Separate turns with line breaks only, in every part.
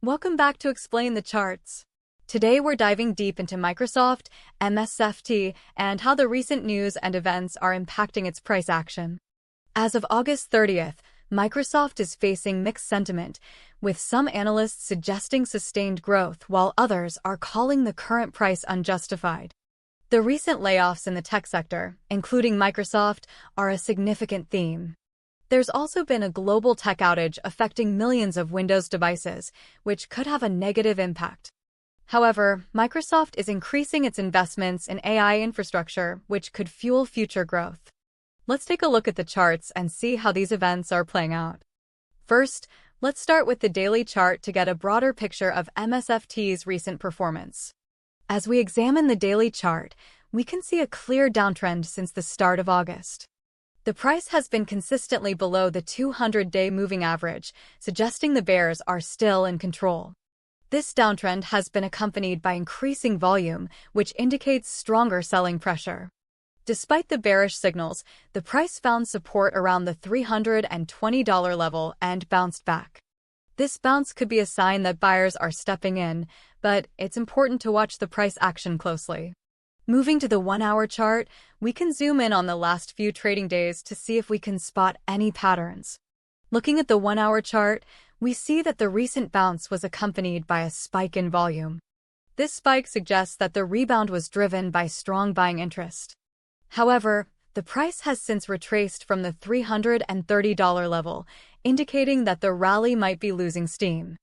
Welcome back to Explain the Charts. Today we're diving deep into Microsoft, MSFT, and how the recent news and events are impacting its price action. As of August 30th, Microsoft is facing mixed sentiment, with some analysts suggesting sustained growth while others are calling the current price unjustified. The recent layoffs in the tech sector, including Microsoft, are a significant theme. There's also been a global tech outage affecting millions of Windows devices, which could have a negative impact. However, Microsoft is increasing its investments in AI infrastructure, which could fuel future growth. Let's take a look at the charts and see how these events are playing out. First, let's start with the daily chart to get a broader picture of MSFT's recent performance. As we examine the daily chart, we can see a clear downtrend since the start of August. The price has been consistently below the 200-day moving average, suggesting the bears are still in control. This downtrend has been accompanied by increasing volume, which indicates stronger selling pressure. Despite the bearish signals, the price found support around the $320 level and bounced back. This bounce could be a sign that buyers are stepping in, but it's important to watch the price action closely. Moving to the 1-hour chart, we can zoom in on the last few trading days to see if we can spot any patterns. Looking at the 1-hour chart, we see that the recent bounce was accompanied by a spike in volume. This spike suggests that the rebound was driven by strong buying interest. However, the price has since retraced from the $330 level, indicating that the rally might be losing steam.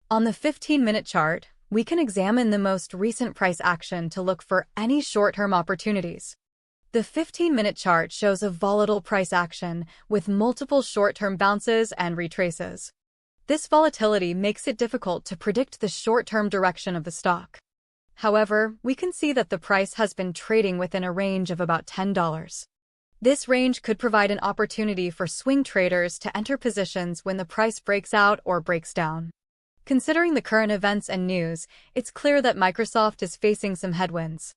On the 15-minute chart, we can examine the most recent price action to look for any short-term opportunities. The 15-minute chart shows a volatile price action with multiple short-term bounces and retraces. This volatility makes it difficult to predict the short-term direction of the stock. However, we can see that the price has been trading within a range of about $10. This range could provide an opportunity for swing traders to enter positions when the price breaks out or breaks down. Considering the current events and news, it's clear that Microsoft is facing some headwinds.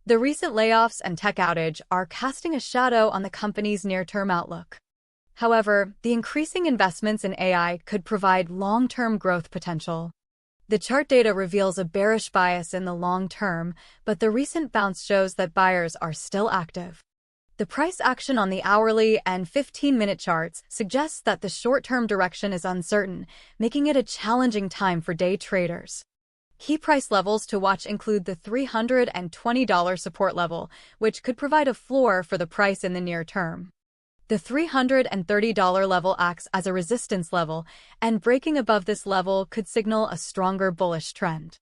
The recent layoffs and tech outage are casting a shadow on the company's near-term outlook. However, the increasing investments in AI could provide long-term growth potential. The chart data reveals a bearish bias in the long term, but the recent bounce shows that buyers are still active. The price action on the hourly and 15-minute charts suggests that the short-term direction is uncertain, making it a challenging time for day traders. Key price levels to watch include the $320 support level, which could provide a floor for the price in the near term. The $330 level acts as a resistance level, and breaking above this level could signal a stronger bullish trend.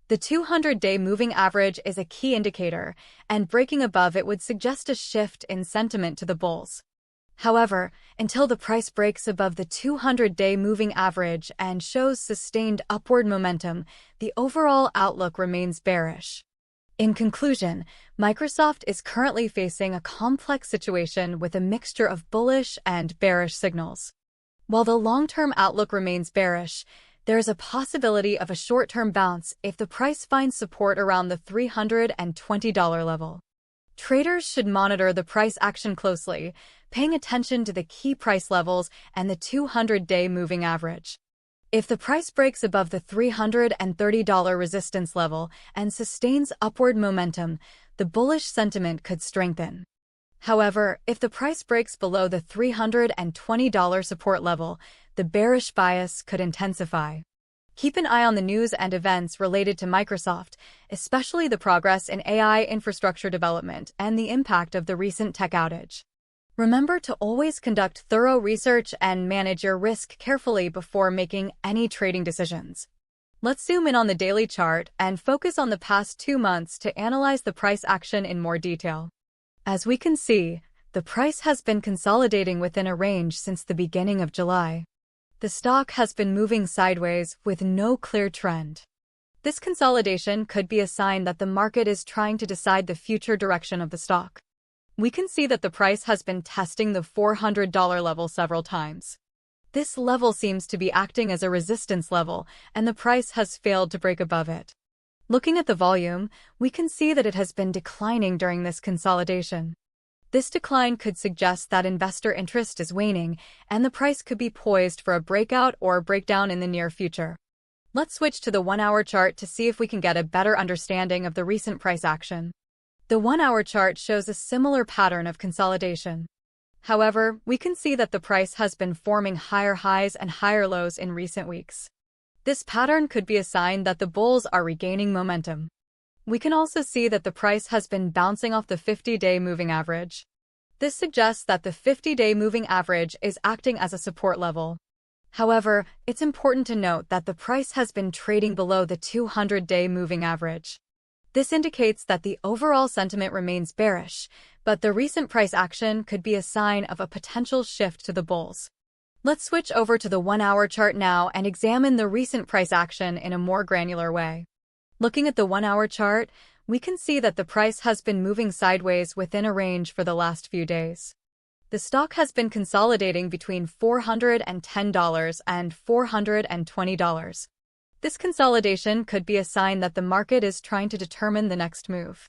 The 200-day moving average is a key indicator, and breaking above it would suggest a shift in sentiment to the bulls. However, until the price breaks above the 200-day moving average and shows sustained upward momentum, the overall outlook remains bearish. In conclusion, Microsoft is currently facing a complex situation with a mixture of bullish and bearish signals. While the long-term outlook remains bearish, there is a possibility of a short-term bounce if the price finds support around the $320 level. Traders should monitor the price action closely, paying attention to the key price levels and the 200-day moving average. If the price breaks above the $330 resistance level and sustains upward momentum, the bullish sentiment could strengthen. However, if the price breaks below the $320 support level, the bearish bias could intensify. Keep an eye on the news and events related to Microsoft, especially the progress in AI infrastructure development and the impact of the recent tech outage. Remember to always conduct thorough research and manage your risk carefully before making any trading decisions. Let's zoom in on the daily chart and focus on the past 2 months to analyze the price action in more detail. As we can see, the price has been consolidating within a range since the beginning of July. The stock has been moving sideways with no clear trend. This consolidation could be a sign that the market is trying to decide the future direction of the stock. We can see that the price has been testing the $400 level several times. This level seems to be acting as a resistance level, and the price has failed to break above it. Looking at the volume, we can see that it has been declining during this consolidation. This decline could suggest that investor interest is waning, and the price could be poised for a breakout or breakdown in the near future. Let's switch to the 1-hour chart to see if we can get a better understanding of the recent price action. The 1-hour chart shows a similar pattern of consolidation. However, we can see that the price has been forming higher highs and higher lows in recent weeks. This pattern could be a sign that the bulls are regaining momentum. We can also see that the price has been bouncing off the 50-day moving average. This suggests that the 50-day moving average is acting as a support level. However, it's important to note that the price has been trading below the 200-day moving average. This indicates that the overall sentiment remains bearish, but the recent price action could be a sign of a potential shift to the bulls. Let's switch over to the 1-hour chart now and examine the recent price action in a more granular way. Looking at the 1-hour chart, we can see that the price has been moving sideways within a range for the last few days. The stock has been consolidating between $410 and $420. This consolidation could be a sign that the market is trying to determine the next move.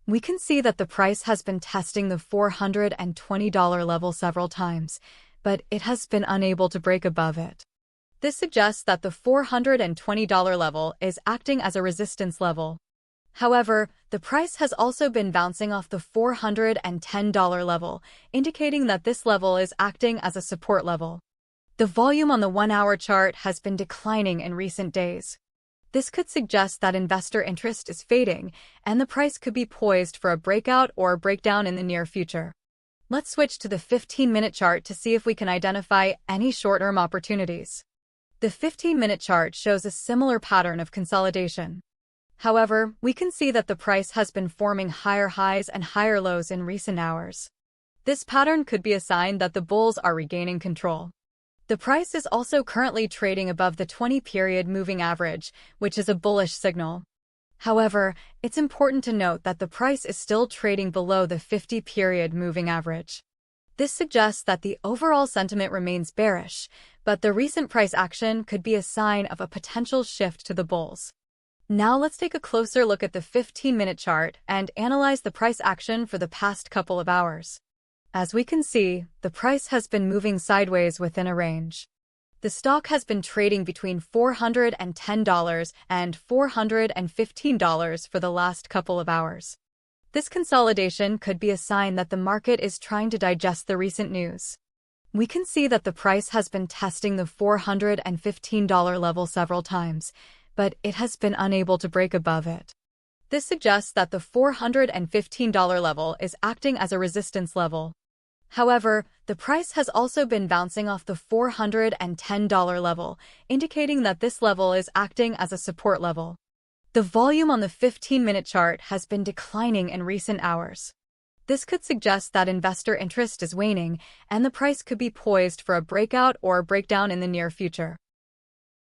We can see that the price has been testing the $420 level several times, but it has been unable to break above it. This suggests that the $420 level is acting as a resistance level. However, the price has also been bouncing off the $410 level, indicating that this level is acting as a support level. The volume on the 1-hour chart has been declining in recent days. This could suggest that investor interest is fading, and the price could be poised for a breakout or breakdown in the near future. Let's switch to the 15-minute chart to see if we can identify any short-term opportunities. The 15-minute chart shows a similar pattern of consolidation. However, we can see that the price has been forming higher highs and higher lows in recent hours. This pattern could be a sign that the bulls are regaining control. The price is also currently trading above the 20-period moving average, which is a bullish signal. However, it's important to note that the price is still trading below the 50-period moving average. This suggests that the overall sentiment remains bearish, but the recent price action could be a sign of a potential shift to the bulls. Now let's take a closer look at the 15-minute chart and analyze the price action for the past couple of hours. As we can see, the price has been moving sideways within a range. The stock has been trading between $410 and $415 for the last couple of hours. This consolidation could be a sign that the market is trying to digest the recent news. We can see that the price has been testing the $415 level several times, but it has been unable to break above it. This suggests that the $415 level is acting as a resistance level. However, the price has also been bouncing off the $410 level, indicating that this level is acting as a support level. The volume on the 15-minute chart has been declining in recent hours. This could suggest that investor interest is waning, and the price could be poised for a breakout or breakdown in the near future.